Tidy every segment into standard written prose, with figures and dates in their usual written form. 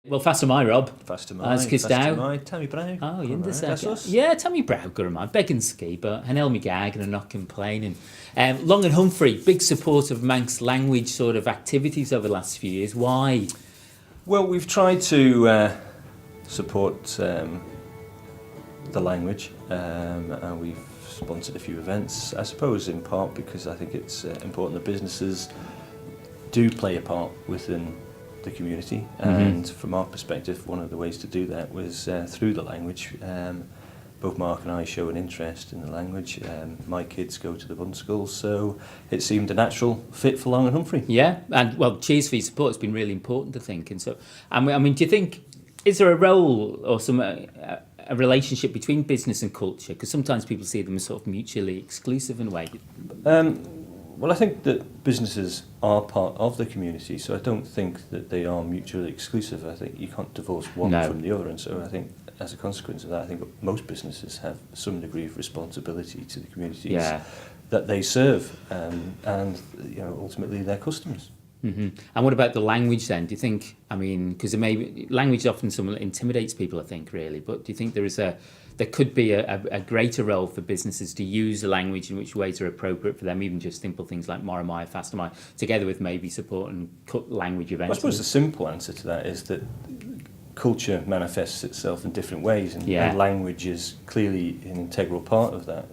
Wel, fast am I, Rob. Fast am As cys fast daw. am I. Tammy Brown. Oh, y'n the That's second. us. Yeah, Tammy Brown, good am I. Beg and ski, but Hanel me gag and I'm not complaining. Long and Humphrey, big support of Manx language sort of activities over the last few years. Why? Well, we've tried to support the language and we've sponsored a few events, I suppose in part because I think it's important that businesses do play a part within the community, and from our perspective one of the ways to do that was through the language. Both Mark and I show an interest in the language. My kids go to the Bund School, so it seemed a natural fit for Long and Humphrey. Yeah, and well, cheers for your support. It's been really important, I think. And so, I mean, do you think, is there a role or some a relationship between business and culture? Because sometimes people see them as sort of mutually exclusive in a way. Well, I think that businesses are part of the community, so I don't think that they are mutually exclusive. I think you can't divorce one from the other, and so I think as a consequence of that, I think most businesses have some degree of responsibility to the communities that they serve, and ultimately their customers. And what about the language then? Do you think, I mean, because language often somewhat intimidates people, I think, really, but do you think there could be a greater role for businesses to use the language in which ways are appropriate for them, even just simple things like more am I, fast am I, together with maybe support and language events? Well, I suppose the simple answer to that is that culture manifests itself in different ways, and language is clearly an integral part of that.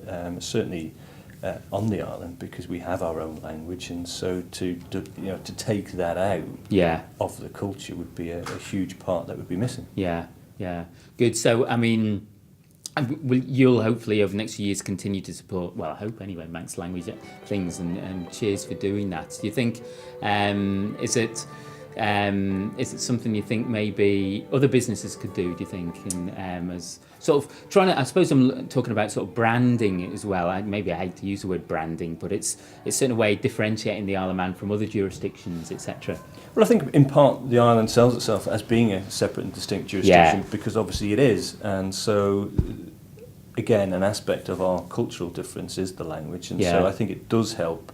Certainly on the island, because we have our own language, and so to take that out of the culture would be a huge part that would be missing. Good. So I mean, you'll hopefully over the next few years continue to support, well, I hope anyway, Manx language things, and cheers for doing that. Do you think is it something you think maybe other businesses could do, do you think, as sort of trying to, I suppose I'm talking about sort of branding as well. Maybe I hate to use the word branding, but it's in a way differentiating the Isle of Man from other jurisdictions, etc. Well, I think in part the island sells itself as being a separate and distinct jurisdiction because obviously it is, and so again an aspect of our cultural difference is the language, and so I think it does help,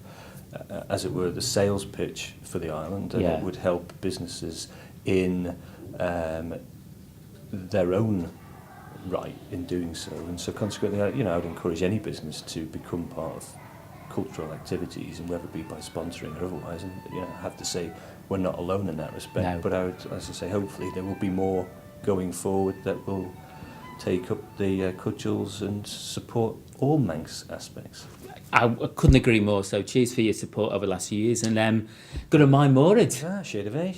as it were, the sales pitch for the island, and it would help businesses in their own right in doing so, and so consequently, I would encourage any business to become part of cultural activities, and whether it be by sponsoring or otherwise. And I have to say we're not alone in that respect. But I would, as I say, hopefully there will be more going forward that will take up the cudgels and support all Manx aspects. I couldn't agree more. So cheers for your support over the last few years, and good on my Morad. Shade of A.